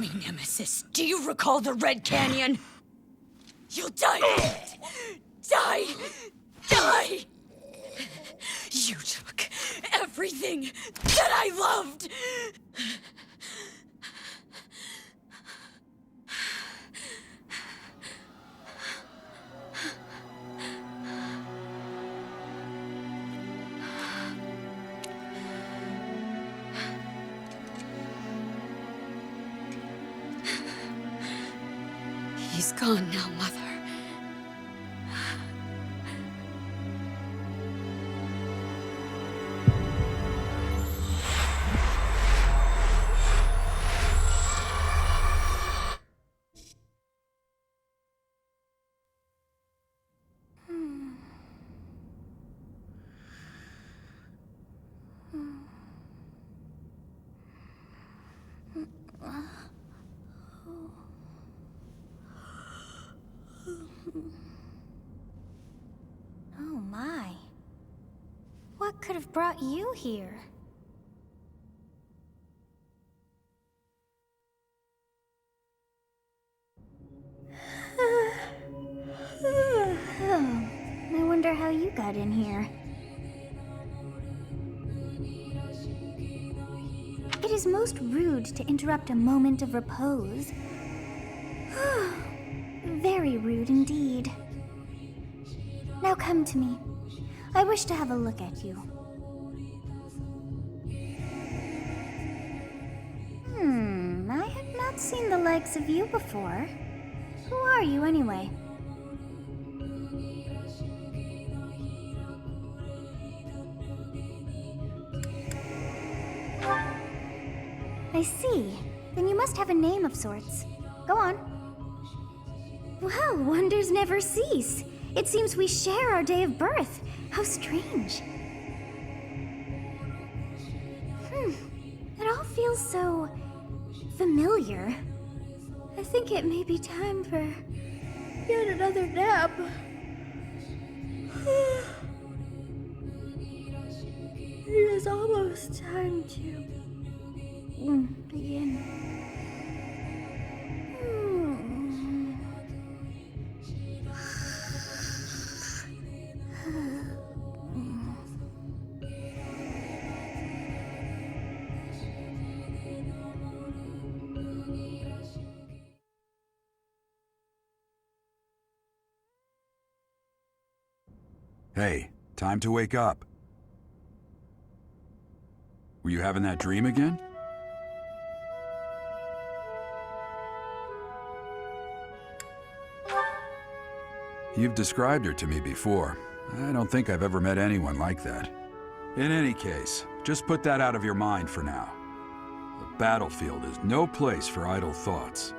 me, Nemesis. Do you recall the Red Canyon? You'll die. Die. Die. You took everything that I loved. He's gone now, Mother. Oh my. What could have brought you here? I wonder how you got in here. It is most rude to interrupt a moment of repose. Very rude indeed. Now come to me. I wish to have a look at you. I have not seen the likes of you before. Who are you anyway? I see. Then you must have a name of sorts. Go on. Well, wonders never cease. It seems we share our day of birth. How strange. It all feels so familiar. I think it may be time for yet another nap. It is almost time to begin. Hey, time to wake up. Were you having that dream again? You've described her to me before. I don't think I've ever met anyone like that. In any case, just put that out of your mind for now. The battlefield is no place for idle thoughts.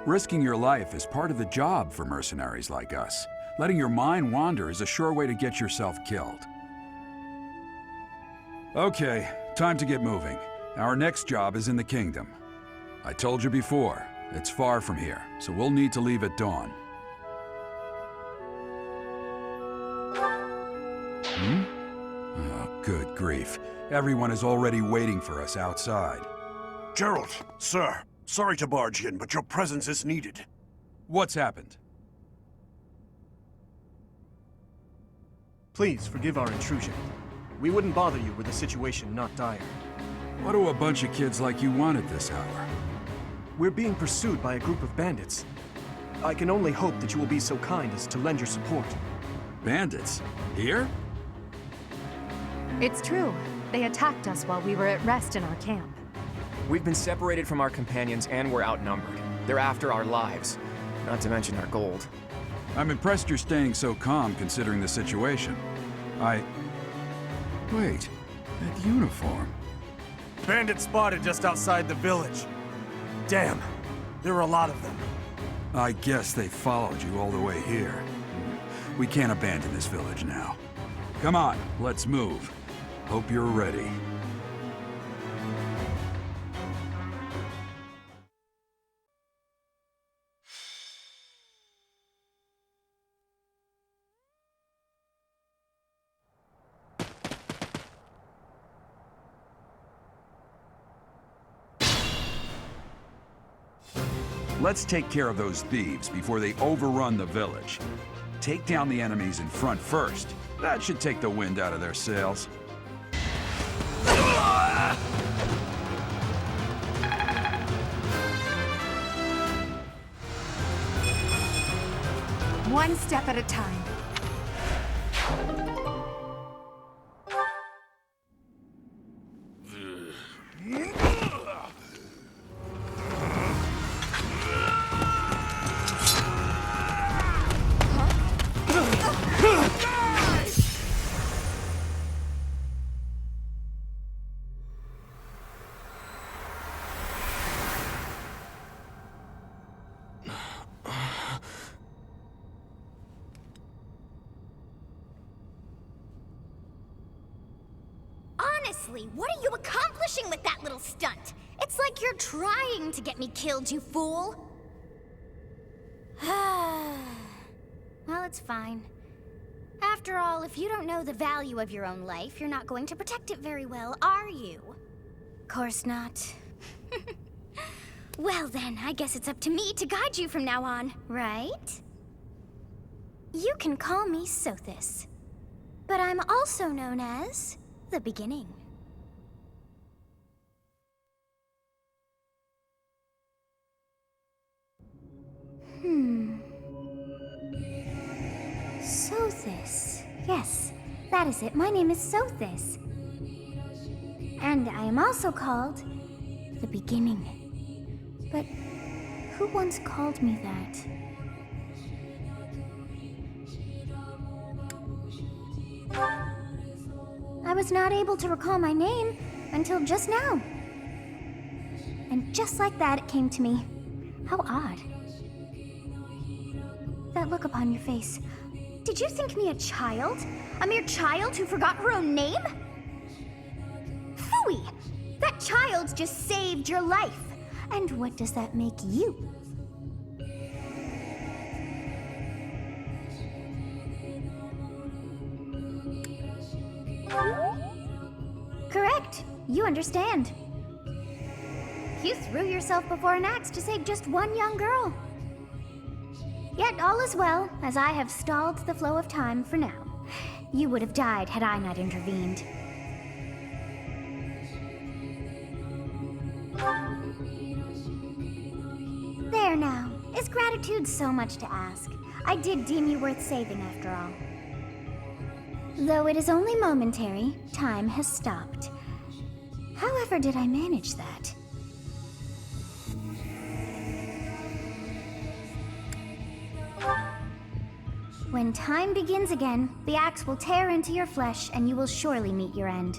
Risking your life is part of the job for mercenaries like us. Letting your mind wander is a sure way to get yourself killed. Okay, time to get moving. Our next job is in the kingdom. I told you before, it's far from here, so we'll need to leave at dawn. Oh, good grief. Everyone is already waiting for us outside. Gerald, sir, sorry to barge in, but your presence is needed. What's happened? Please forgive our intrusion. We wouldn't bother you were the situation not dire. What do a bunch of kids like you want at this hour? We're being pursued by a group of bandits. I can only hope that you will be so kind as to lend your support. Bandits? Here? It's true. They attacked us while we were at rest in our camp. We've been separated from our companions and we're outnumbered. They're after our lives, not to mention our gold. I'm impressed you're staying so calm considering the situation. Wait, that uniform. Bandits spotted just outside the village. Damn, there are a lot of them. I guess they followed you all the way here. We can't abandon this village now. Come on, let's move. Hope you're ready. Let's take care of those thieves before they overrun the village. Take down the enemies in front first. That should take the wind out of their sails. One step at a time. Honestly, what are you accomplishing with that little stunt? It's like you're trying to get me killed, you fool. Well, it's fine. After all, if you don't know the value of your own life, you're not going to protect it very well, are you? Course not. Well then, I guess it's up to me to guide you from now on, right? You can call me Sothis, but I'm also known as the Beginning. Sothis. Yes, that is it. My name is Sothis. And I am also called the Beginning. But who once called me that? I was not able to recall my name until just now. And just like that, it came to me. How odd. That look upon your face. Did you think me a child? A mere child who forgot her own name? Phooey! That child just saved your life. And what does that make you? Correct. You understand. You threw yourself before an axe to save just one young girl. Yet all is well, as I have stalled the flow of time for now. You would have died had I not intervened. There now. Is gratitude so much to ask? I did deem you worth saving after all. Though it is only momentary, time has stopped. However did I manage that? When time begins again, the axe will tear into your flesh and you will surely meet your end.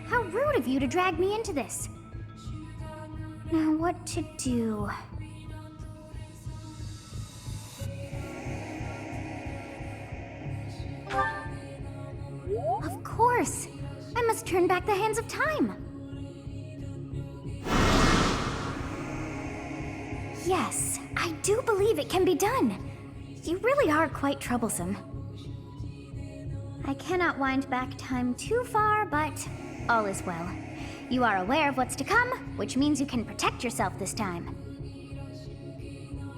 How rude of you to drag me into this. Now what to do? Of course! I must turn back the hands of time! Yes, I do believe it can be done. You really are quite troublesome. I cannot wind back time too far, but all is well. You are aware of what's to come, which means you can protect yourself this time.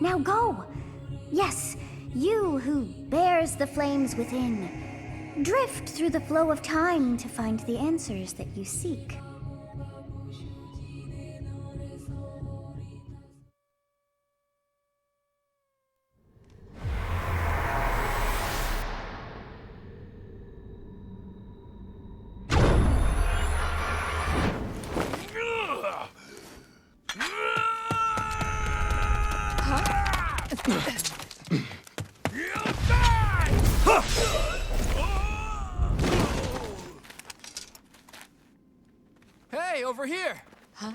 Now go! Yes, you who bears the flames within. Drift through the flow of time to find the answers that you seek. Hey, over here! Huh?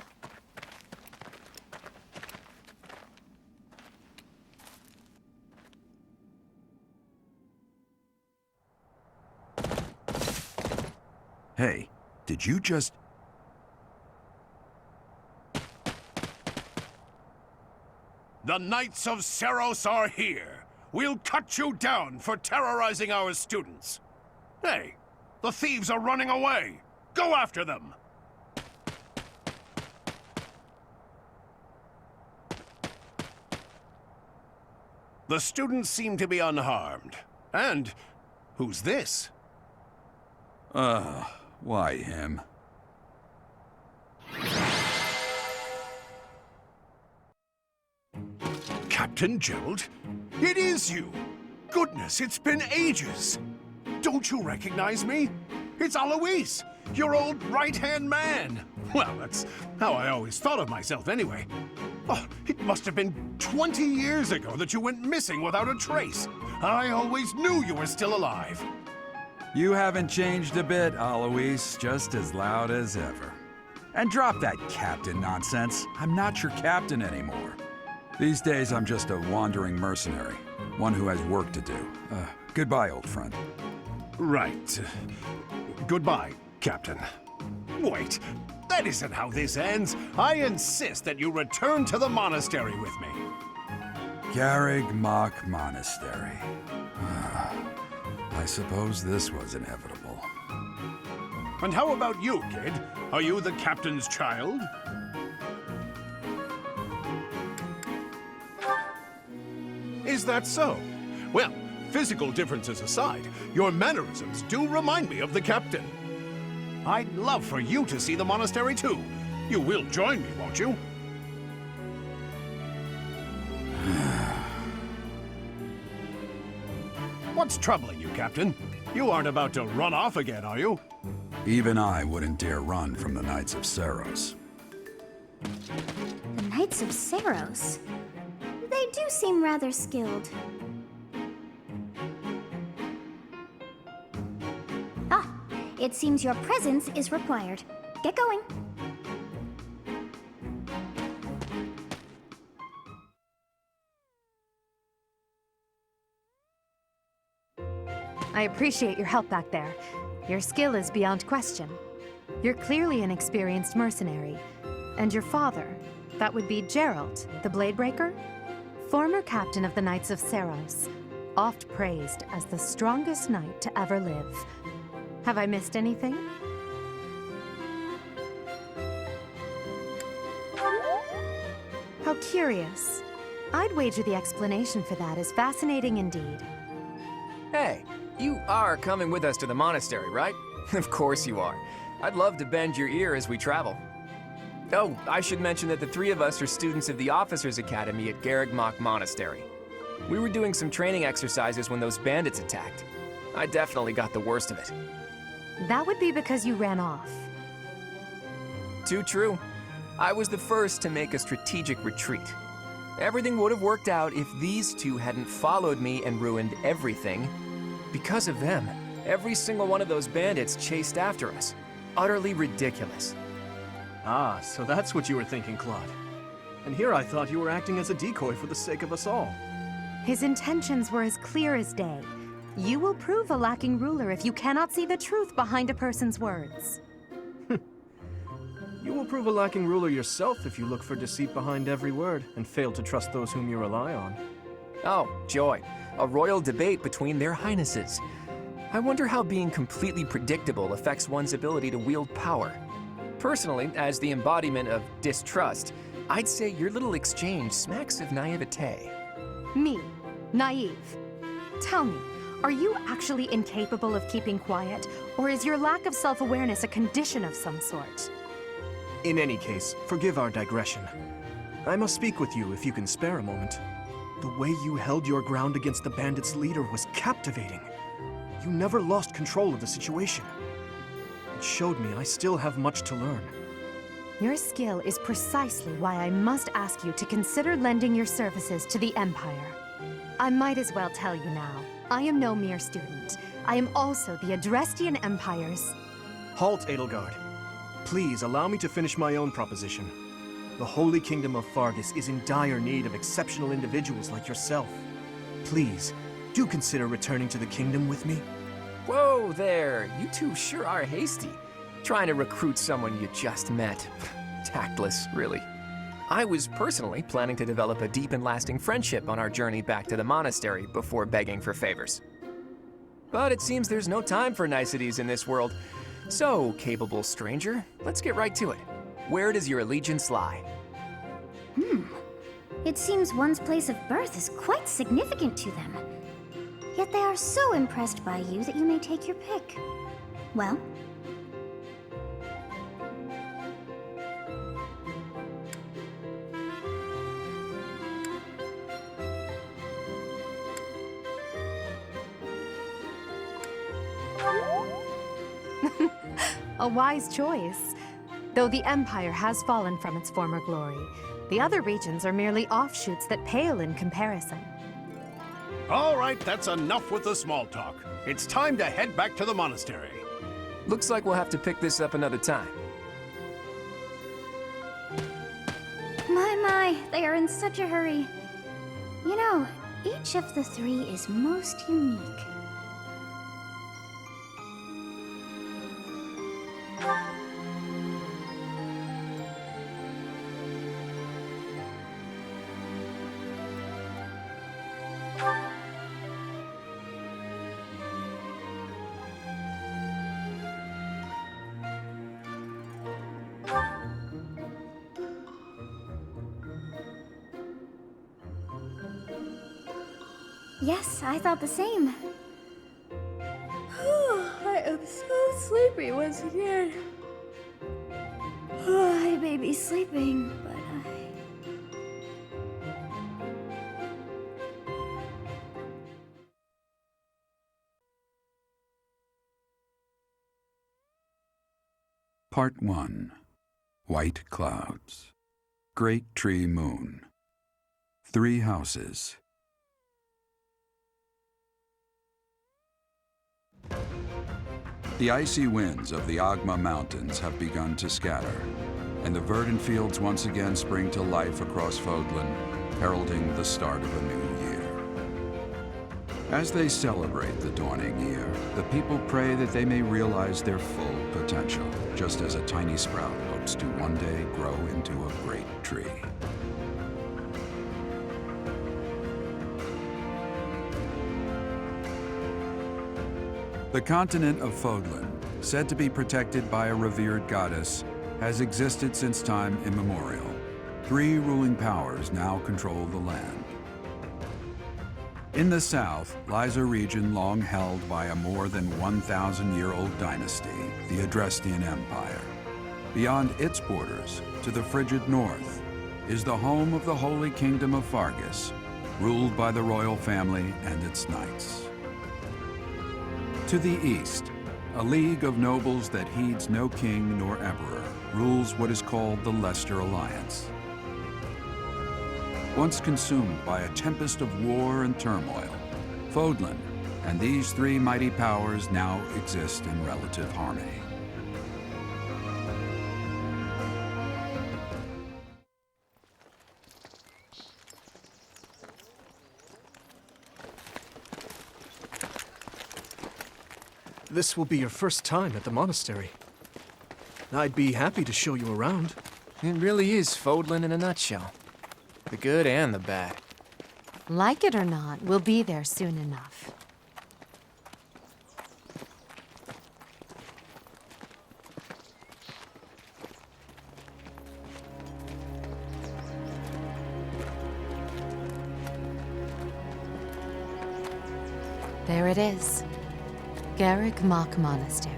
Hey, did you just... The Knights of Seros are here. We'll cut you down for terrorizing our students. Hey, the thieves are running away. Go after them. The students seem to be unharmed. And who's this? Why him? Captain Gerald? It is you! Goodness, it's been ages! Don't you recognize me? It's Alois, your old right-hand man! Well, that's how I always thought of myself anyway. Oh, it must have been 20 years ago that you went missing without a trace. I always knew you were still alive. You haven't changed a bit, Alois, just as loud as ever. And drop that captain nonsense. I'm not your captain anymore. These days, I'm just a wandering mercenary, one who has work to do. Goodbye, old friend. Right. Goodbye, Captain. Wait, that isn't how this ends. I insist that you return to the monastery with me. Garreg Mach Monastery. I suppose this was inevitable. And how about you, kid? Are you the captain's child? Is that so? Well, physical differences aside, your mannerisms do remind me of the captain. I'd love for you to see the monastery too. You will join me, won't you? What's troubling you, Captain? You aren't about to run off again, are you? Even I wouldn't dare run from the Knights of Seros. The Knights of Seros. They do seem rather skilled. Ah, it seems your presence is required. Get going. I appreciate your help back there. Your skill is beyond question. You're clearly an experienced mercenary. And your father, that would be Gerald, the Bladebreaker? Former captain of the Knights of Seros, oft praised as the strongest knight to ever live. Have I missed anything? How curious. I'd wager the explanation for that is fascinating indeed. Hey, you are coming with us to the monastery, right? Of course you are. I'd love to bend your ear as we travel. Oh, I should mention that the three of us are students of the Officers' Academy at Garreg Mach Monastery. We were doing some training exercises when those bandits attacked. I definitely got the worst of it. That would be because you ran off. Too true. I was the first to make a strategic retreat. Everything would have worked out if these two hadn't followed me and ruined everything. Because of them, every single one of those bandits chased after us. Utterly ridiculous. Ah, so that's what you were thinking, Claude. And here I thought you were acting as a decoy for the sake of us all. His intentions were as clear as day. You will prove a lacking ruler if you cannot see the truth behind a person's words. You will prove a lacking ruler yourself if you look for deceit behind every word and fail to trust those whom you rely on. Oh, joy. A royal debate between their highnesses. I wonder how being completely predictable affects one's ability to wield power. Personally, as the embodiment of distrust, I'd say your little exchange smacks of naivete. Me, naive. Tell me, are you actually incapable of keeping quiet, or is your lack of self-awareness a condition of some sort? In any case, forgive our digression. I must speak with you if you can spare a moment. The way you held your ground against the bandits' leader was captivating. You never lost control of the situation. It showed me I still have much to learn. Your skill is precisely why I must ask you to consider lending your services to the Empire. I might as well tell you now, I am no mere student. I am also the Adrestian Empire's... Halt, Edelgard. Please allow me to finish my own proposition. The Holy Kingdom of Fargus is in dire need of exceptional individuals like yourself. Please, do consider returning to the kingdom with me. Whoa there, you two sure are hasty. Trying to recruit someone you just met. Tactless, really. I was personally planning to develop a deep and lasting friendship on our journey back to the monastery before begging for favors. But it seems there's no time for niceties in this world. So, capable stranger, let's get right to it. Where does your allegiance lie? It seems one's place of birth is quite significant to them. Yet they are so impressed by you that you may take your pick. Well? A wise choice. Though the Empire has fallen from its former glory, the other regions are merely offshoots that pale in comparison. All right, that's enough with the small talk. It's time to head back to the monastery. Looks like we'll have to pick this up another time. My, they are in such a hurry. You know, each of the three is most unique. Yes, I thought the same. I am so sleepy once again. I may be sleeping, but Part 1. White Clouds. Great Tree Moon. 3 houses. The icy winds of the Agma Mountains have begun to scatter, and the verdant fields once again spring to life across Fodlan, heralding the start of a new year. As they celebrate the dawning year, the people pray that they may realize their full potential, just as a tiny sprout hopes to one day grow into a great tree. The continent of Fodlan, said to be protected by a revered goddess, has existed since time immemorial. 3 ruling powers now control the land. In the south lies a region long held by a more than 1,000-year-old dynasty, the Adrestian Empire. Beyond its borders, to the frigid north, is the home of the Holy Kingdom of Fargus, ruled by the royal family and its knights. To the east, a league of nobles that heeds no king nor emperor rules what is called the Leicester Alliance. Once consumed by a tempest of war and turmoil, Fodlan and these 3 mighty powers now exist in relative harmony. This will be your first time at the monastery. I'd be happy to show you around. It really is Fodlan in a nutshell. The good and the bad. Like it or not, we'll be there soon enough. There it is. Garrick Mock Monastery.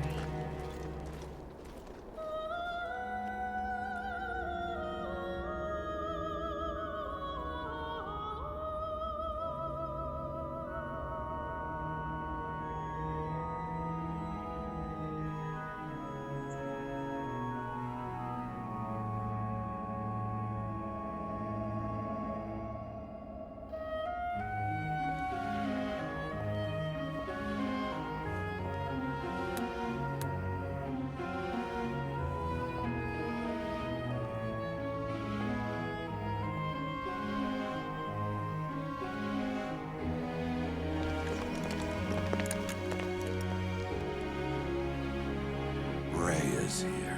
Here.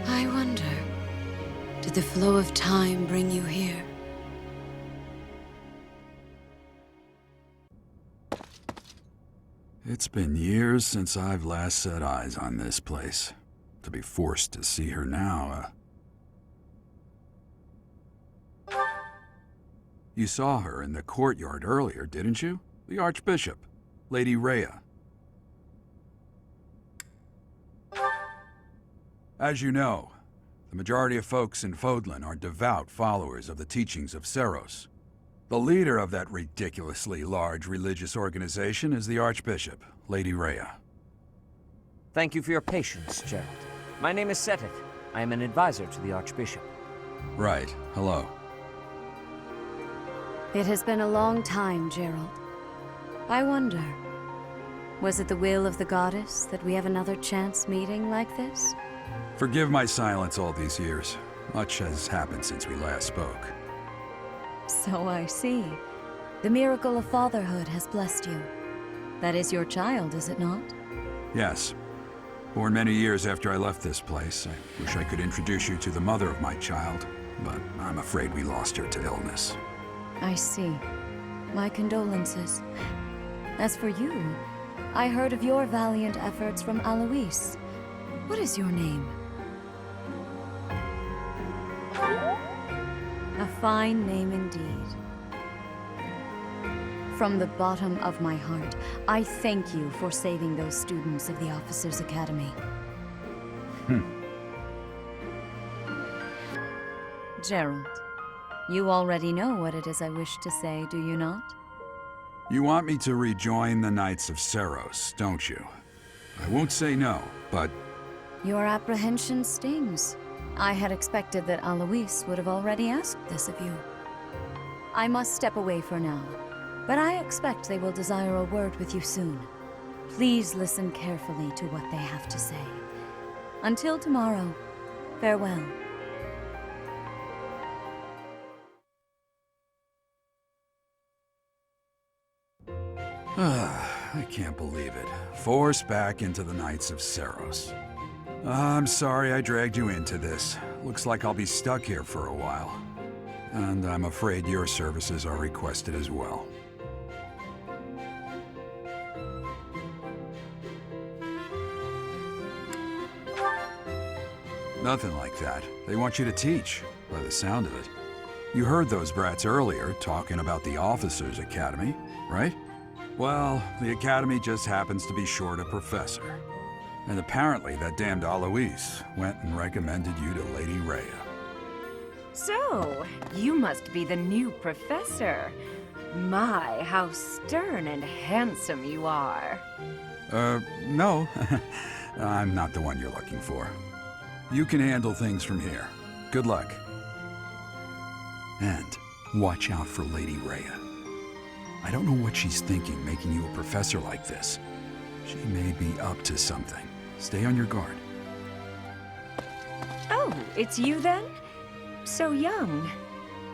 I wonder, did the flow of time bring you here? It's been years since I've last set eyes on this place. To be forced to see her now, You saw her in the courtyard earlier, didn't you? The Archbishop, Lady Rhea. As you know, the majority of folks in Fodlan are devout followers of the teachings of Seros. The leader of that ridiculously large religious organization is the Archbishop, Lady Rhea. Thank you for your patience, Gerald. My name is Seteth. I am an advisor to the Archbishop. Right. Hello. It has been a long time, Gerald. I wonder, was it the will of the goddess that we have another chance meeting like this? Forgive my silence all these years. Much has happened since we last spoke. So I see. The miracle of fatherhood has blessed you. That is your child, is it not? Yes. Born many years after I left this place, I wish I could introduce you to the mother of my child, but I'm afraid we lost her to illness. I see. My condolences. As for you, I heard of your valiant efforts from Alois. What is your name? A fine name indeed. From the bottom of my heart, I thank you for saving those students of the Officers' Academy. Gerald, you already know what it is I wish to say, do you not? You want me to rejoin the Knights of Seros, don't you? I won't say no, but... Your apprehension stings. I had expected that Alois would have already asked this of you. I must step away for now, but I expect they will desire a word with you soon. Please listen carefully to what they have to say. Until tomorrow, farewell. I can't believe it. Forced back into the Knights of Seros. I'm sorry I dragged you into this. Looks like I'll be stuck here for a while. And I'm afraid your services are requested as well. Nothing like that. They want you to teach, by the sound of it. You heard those brats earlier talking about the Officers' Academy, right? Well, the Academy just happens to be short a professor. And apparently that damned Alois went and recommended you to Lady Rhea. So, you must be the new professor. My, how stern and handsome you are. No. I'm not the one you're looking for. You can handle things from here. Good luck. And watch out for Lady Rhea. I don't know what she's thinking making you a professor like this. She may be up to something. Stay on your guard. Oh, it's you then? So young.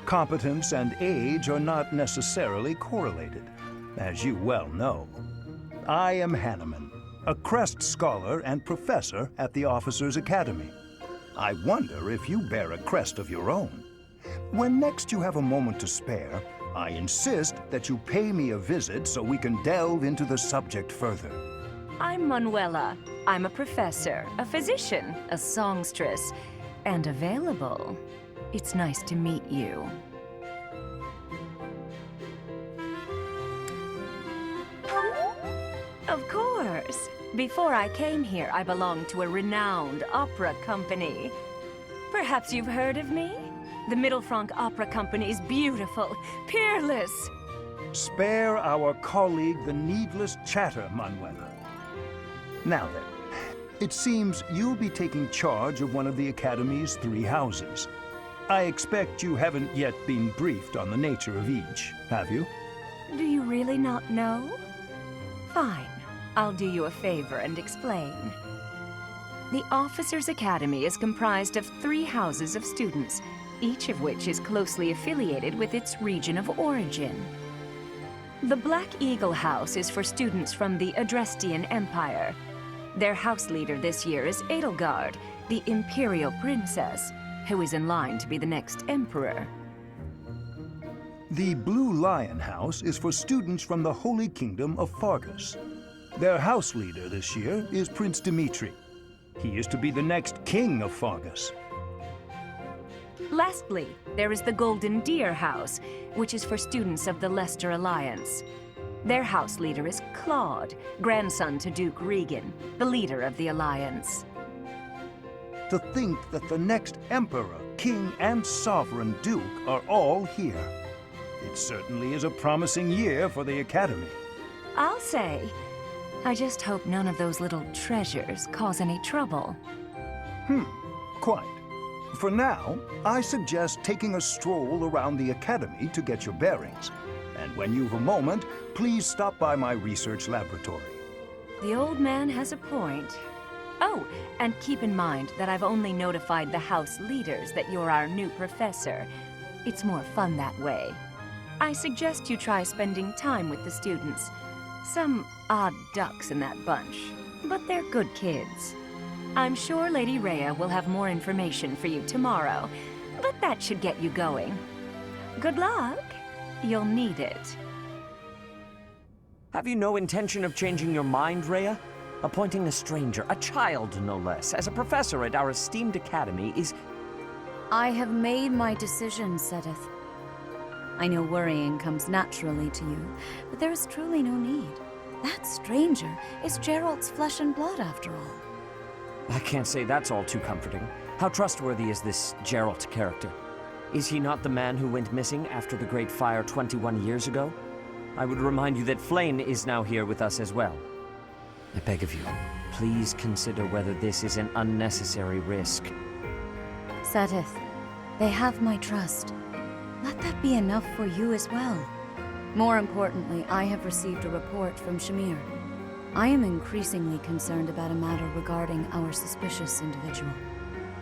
Competence and age are not necessarily correlated, as you well know. I am Hanneman, a Crest Scholar and Professor at the Officers' Academy. I wonder if you bear a crest of your own. When next you have a moment to spare, I insist that you pay me a visit so we can delve into the subject further. I'm Manuela. I'm a professor, a physician, a songstress, and available. It's nice to meet you. Of course. Before I came here, I belonged to a renowned opera company. Perhaps you've heard of me? The Middlefranc Opera Company is beautiful, peerless. Spare our colleague the needless chatter, Manuela. Now then, it seems you'll be taking charge of one of the Academy's 3 houses. I expect you haven't yet been briefed on the nature of each, have you? Do you really not know? Fine. I'll do you a favor and explain. The Officers' Academy is comprised of 3 houses of students, each of which is closely affiliated with its region of origin. The Black Eagle House is for students from the Adrestian Empire. Their house leader this year is Edelgard, the Imperial Princess, who is in line to be the next Emperor. The Blue Lion House is for students from the Holy Kingdom of Fargus. Their house leader this year is Prince Dimitri. He is to be the next king of Fargus. Lastly, there is the Golden Deer House, which is for students of the Leicester Alliance. Their house leader is Claude, grandson to Duke Regan, the leader of the Alliance. To think that the next emperor, king, and sovereign duke are all here. It certainly is a promising year for the Academy. I'll say. I just hope none of those little treasures cause any trouble. Quite. For now, I suggest taking a stroll around the Academy to get your bearings. And when you've a moment, please stop by my research laboratory. The old man has a point. Oh, and keep in mind that I've only notified the house leaders that you're our new professor. It's more fun that way. I suggest you try spending time with the students. Some odd ducks in that bunch, but they're good kids. I'm sure Lady Rhea will have more information for you tomorrow, but that should get you going. Good luck. You'll need it. Have you no intention of changing your mind, Rhea? Appointing a stranger, a child no less, as a professor at our esteemed academy is... I have made my decision, Sedith. I know worrying comes naturally to you, but there is truly no need. That stranger is Gerald's flesh and blood, after all. I can't say that's all too comforting. How trustworthy is this Gerald character? Is he not the man who went missing after the Great Fire 21 years ago? I would remind you that Flame is now here with us as well. I beg of you, please consider whether this is an unnecessary risk. Sedith, they have my trust. Let that be enough for you as well. More importantly, I have received a report from Shamir. I am increasingly concerned about a matter regarding our suspicious individual.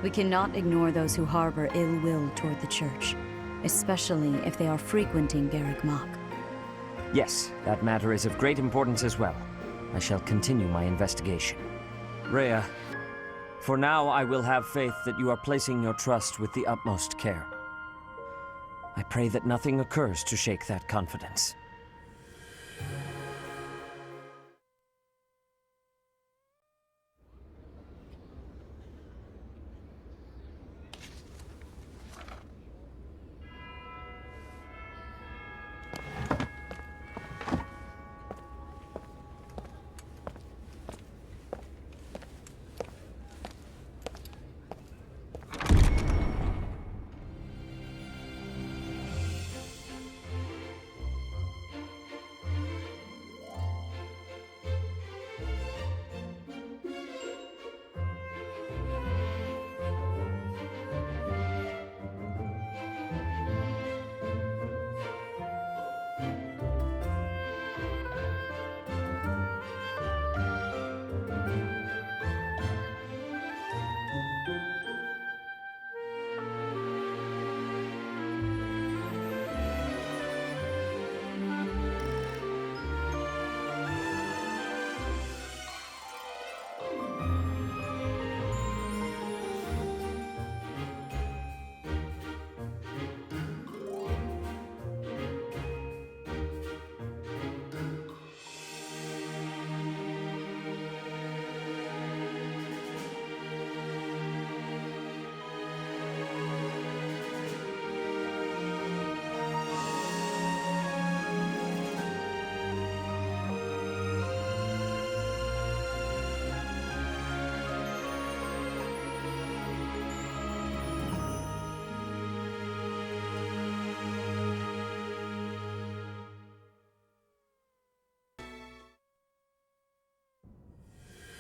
We cannot ignore those who harbor ill will toward the Church, especially if they are frequenting Garrick Mach. Yes, that matter is of great importance as well. I shall continue my investigation. Rhea, for now I will have faith that you are placing your trust with the utmost care. I pray that nothing occurs to shake that confidence.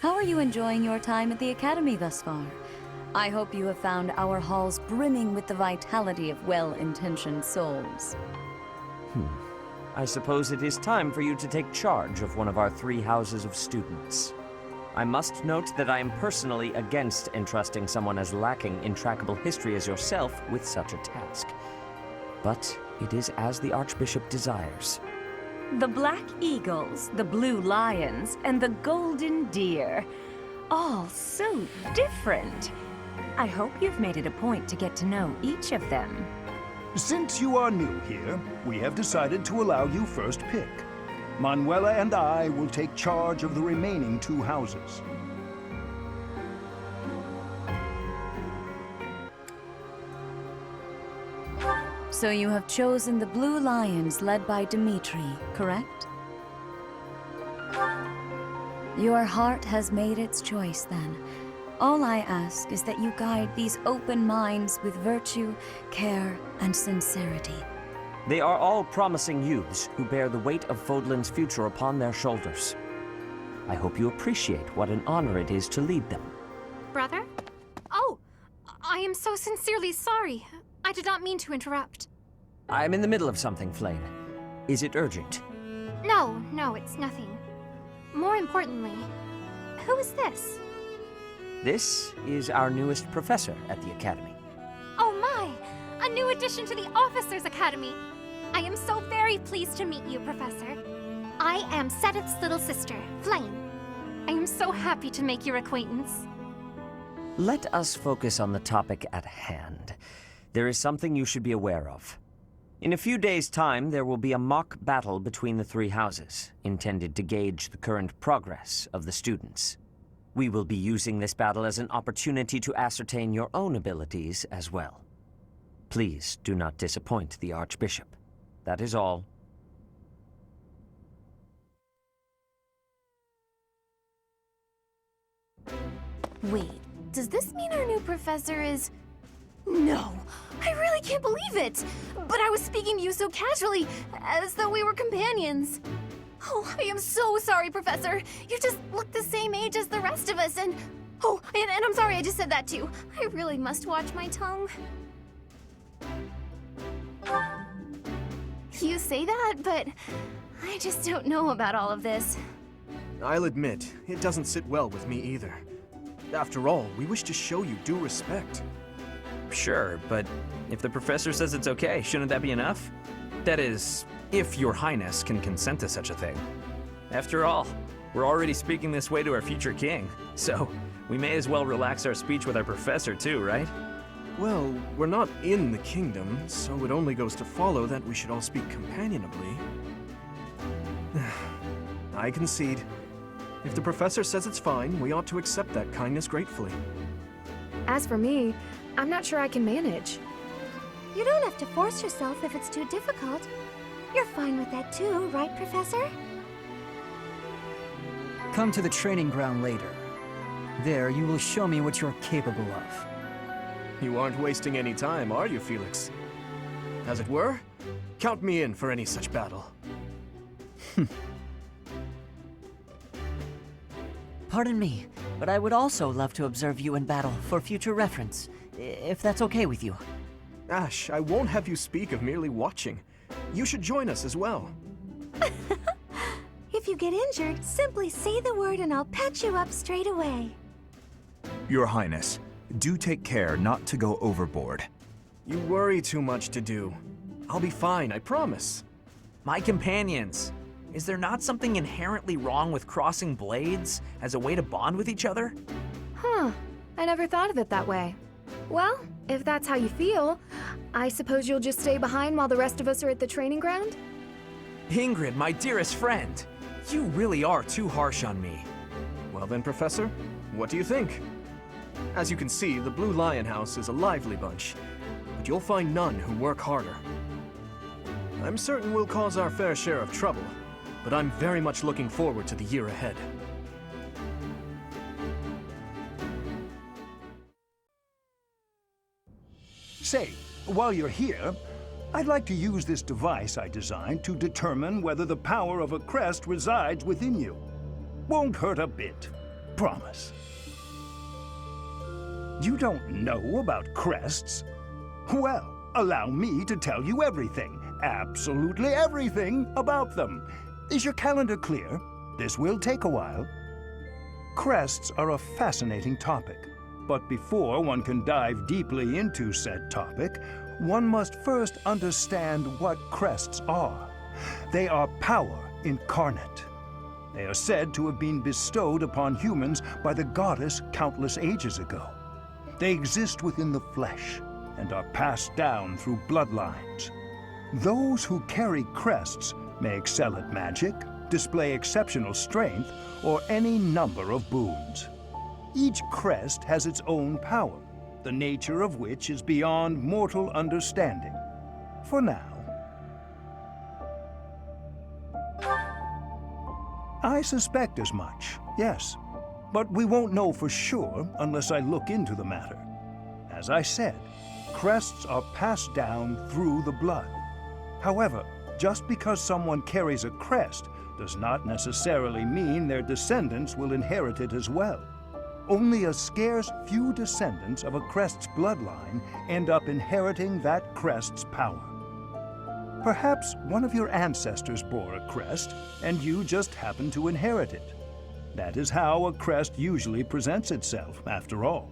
How are you enjoying your time at the Academy thus far? I hope you have found our halls brimming with the vitality of well-intentioned souls. I suppose it is time for you to take charge of one of our 3 houses of students. I must note that I am personally against entrusting someone as lacking in trackable history as yourself with such a task. But it is as the Archbishop desires. The Black Eagles, the Blue Lions, and the Golden Deer. All so different. I hope you've made it a point to get to know each of them. Since you are new here, we have decided to allow you first pick. Manuela and I will take charge of the remaining 2 houses. So you have chosen the Blue Lions led by Dimitri, correct? Your heart has made its choice then. All I ask is that you guide these open minds with virtue, care, and sincerity. They are all promising youths who bear the weight of Fodlan's future upon their shoulders. I hope you appreciate what an honor it is to lead them. Brother? Oh, I am so sincerely sorry. I did not mean to interrupt. I'm in the middle of something, Flame. Is it urgent? No, it's nothing. More importantly, who is this? This is our newest professor at the Academy. Oh my! A new addition to the Officers' Academy! I am so very pleased to meet you, Professor. I am Sedith's little sister, Flame. I am so happy to make your acquaintance. Let us focus on the topic at hand. There is something you should be aware of. In a few days' time, there will be a mock battle between the 3 houses, intended to gauge the current progress of the students. We will be using this battle as an opportunity to ascertain your own abilities as well. Please do not disappoint the Archbishop. That is all. Wait, does this mean our new professor is... No, I really can't believe it! But I was speaking to you so casually, as though we were companions. Oh, I am so sorry, Professor. You just look the same age as the rest of us, and... Oh, and I'm sorry I just said that too. I really must watch my tongue. You say that, but I just don't know about all of this. I'll admit, it doesn't sit well with me either. After all, we wish to show you due respect. Sure, but if the professor says it's okay, shouldn't that be enough? That is, if your highness can consent to such a thing. After all, we're already speaking this way to our future king, so we may as well relax our speech with our professor too, right? Well, we're not in the kingdom, so it only goes to follow that we should all speak companionably. I concede. If the professor says it's fine, we ought to accept that kindness gratefully. As for me, I'm not sure I can manage. You don't have to force yourself if it's too difficult. You're fine with that too, right, Professor? Come to the training ground later. There, you will show me what you're capable of. You aren't wasting any time, are you, Felix? As it were, count me in for any such battle. Pardon me, but I would also love to observe you in battle for future reference, if that's okay with you. Ash, I won't have you speak of merely watching. You should join us as well. If you get injured, simply say the word and I'll patch you up straight away. Your Highness, do take care not to go overboard. You worry too much to do. I'll be fine, I promise. My companions, is there not something inherently wrong with crossing blades as a way to bond with each other? Huh, I never thought of it that way. Well, if that's how you feel, I suppose you'll just stay behind while the rest of us are at the training ground? Ingrid, my dearest friend, you really are too harsh on me. Well then, Professor, what do you think? As you can see, the Blue Lion House is a lively bunch, but you'll find none who work harder. I'm certain we'll cause our fair share of trouble, but I'm very much looking forward to the year ahead. Say, while you're here, I'd like to use this device I designed to determine whether the power of a crest resides within you. Won't hurt a bit. Promise. You don't know about crests? Well, allow me to tell you everything, absolutely everything about them. Is your calendar clear? This will take a while. Crests are a fascinating topic, but before one can dive deeply into said topic, one must first understand what crests are. They are power incarnate. They are said to have been bestowed upon humans by the goddess countless ages ago. They exist within the flesh and are passed down through bloodlines. Those who carry crests may excel at magic, display exceptional strength, or any number of boons. Each crest has its own power, the nature of which is beyond mortal understanding. For now. I suspect as much, yes. But we won't know for sure unless I look into the matter. As I said, crests are passed down through the blood. However, just because someone carries a crest does not necessarily mean their descendants will inherit it as well. Only a scarce few descendants of a crest's bloodline end up inheriting that crest's power. Perhaps one of your ancestors bore a crest, and you just happen to inherit it. That is how a crest usually presents itself, after all.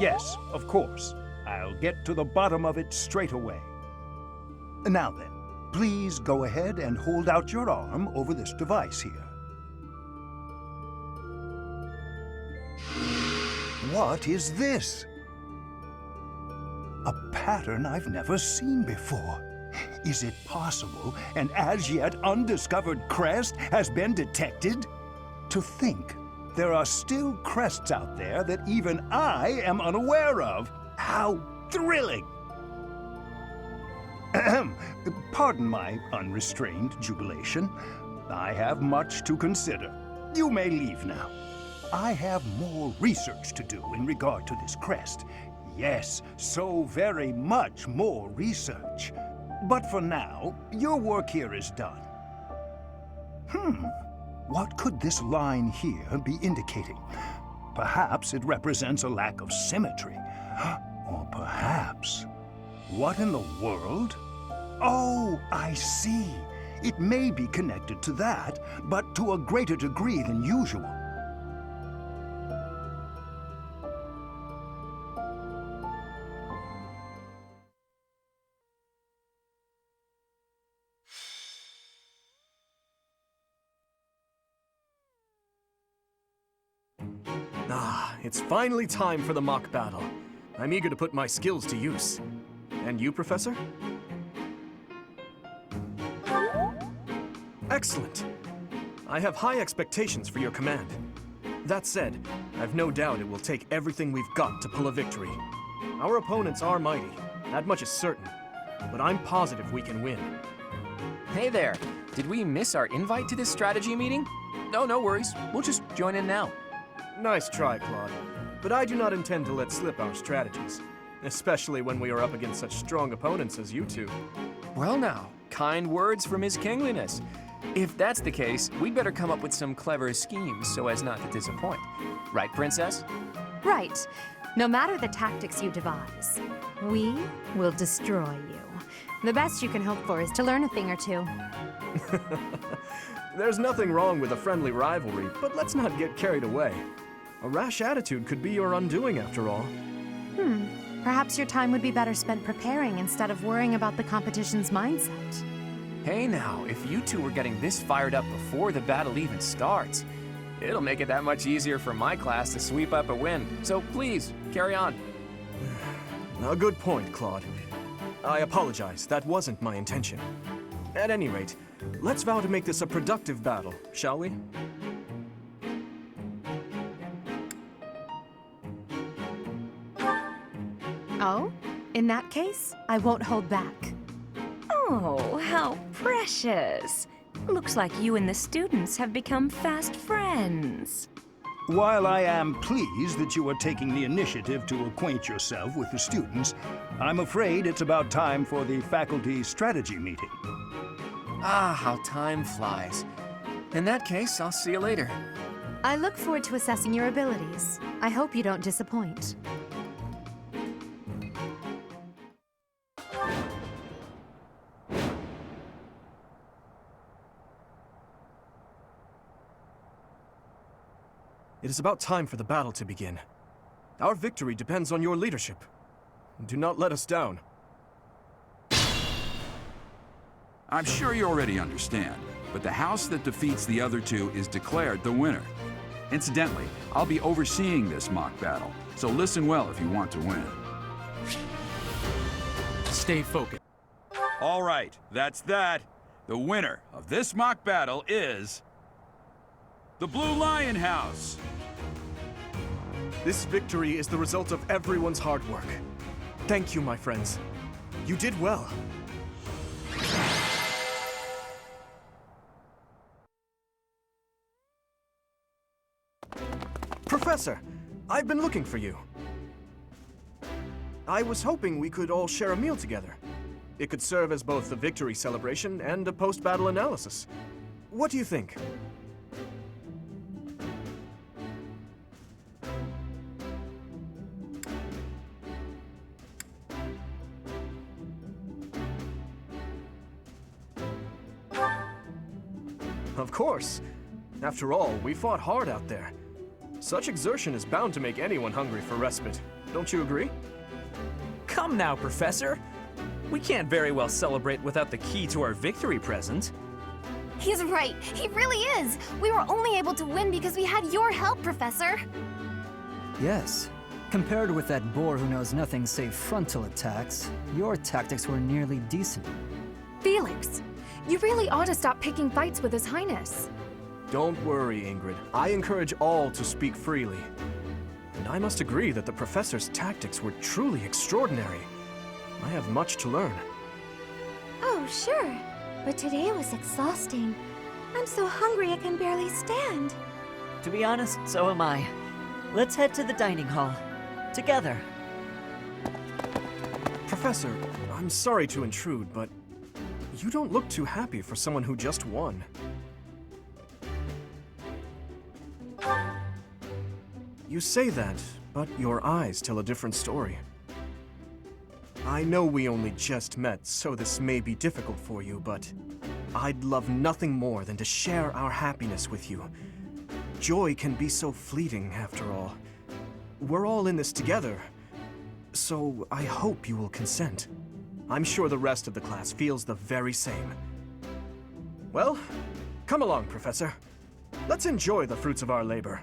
Yes, of course. I'll get to the bottom of it straight away. Now then, please go ahead and hold out your arm over this device here. What is this? A pattern I've never seen before. Is it possible an as yet undiscovered crest has been detected? To think there are still crests out there that even I am unaware of. How thrilling! Ahem. Pardon my unrestrained jubilation. I have much to consider. You may leave now. I have more research to do in regard to this crest. Yes, so very much more research. But for now, your work here is done. What could this line here be indicating? Perhaps it represents a lack of symmetry. Or perhaps... What in the world? Oh, I see. It may be connected to that, but to a greater degree than usual. It's finally time for the mock battle. I'm eager to put my skills to use. And you, Professor? Excellent. I have high expectations for your command. That said, I've no doubt it will take everything we've got to pull a victory. Our opponents are mighty, that much is certain. But I'm positive we can win. Hey there, did we miss our invite to this strategy meeting? No, no worries. We'll just join in now. Nice try, Claude. But I do not intend to let slip our strategies. Especially when we are up against such strong opponents as you two. Well now, kind words from His Kingliness. If that's the case, we'd better come up with some clever schemes so as not to disappoint. Right, Princess? Right. No matter the tactics you devise, we will destroy you. The best you can hope for is to learn a thing or two. There's nothing wrong with a friendly rivalry, but let's not get carried away. A rash attitude could be your undoing, after all. Perhaps your time would be better spent preparing instead of worrying about the competition's mindset. Hey now, if you two were getting this fired up before the battle even starts, it'll make it that much easier for my class to sweep up a win. So please, carry on. A good point, Claude. I apologize, that wasn't my intention. At any rate, let's vow to make this a productive battle, shall we? Oh? In that case, I won't hold back. Oh, how precious. Looks like you and the students have become fast friends. While I am pleased that you are taking the initiative to acquaint yourself with the students, I'm afraid it's about time for the faculty strategy meeting. Ah, how time flies. In that case, I'll see you later. I look forward to assessing your abilities. I hope you don't disappoint. It is about time for the battle to begin. Our victory depends on your leadership. Do not let us down. I'm sure you already understand, but the house that defeats the other two is declared the winner. Incidentally, I'll be overseeing this mock battle, so listen well if you want to win. Stay focused. All right, that's that. The winner of this mock battle is... the Blue Lion House. This victory is the result of everyone's hard work. Thank you, my friends. You did well. Professor, I've been looking for you. I was hoping we could all share a meal together. It could serve as both a victory celebration and a post-battle analysis. What do you think? Of course. After all, we fought hard out there. Such exertion is bound to make anyone hungry for respite. Don't you agree? Come now, Professor. We can't very well celebrate without the key to our victory present. He's right. He really is. We were only able to win because we had your help, Professor. Yes. Compared with that boar who knows nothing save frontal attacks, your tactics were nearly decent. Felix, you really ought to stop picking fights with His Highness. Don't worry, Ingrid. I encourage all to speak freely. And I must agree that the Professor's tactics were truly extraordinary. I have much to learn. Oh, sure. But today was exhausting. I'm so hungry I can barely stand. To be honest, so am I. Let's head to the dining hall. Together. Professor, I'm sorry to intrude, but you don't look too happy for someone who just won. You say that, but your eyes tell a different story. I know we only just met, so this may be difficult for you, but I'd love nothing more than to share our happiness with you. Joy can be so fleeting, after all. We're all in this together, so I hope you will consent. I'm sure the rest of the class feels the very same. Well, come along, Professor. Let's enjoy the fruits of our labor.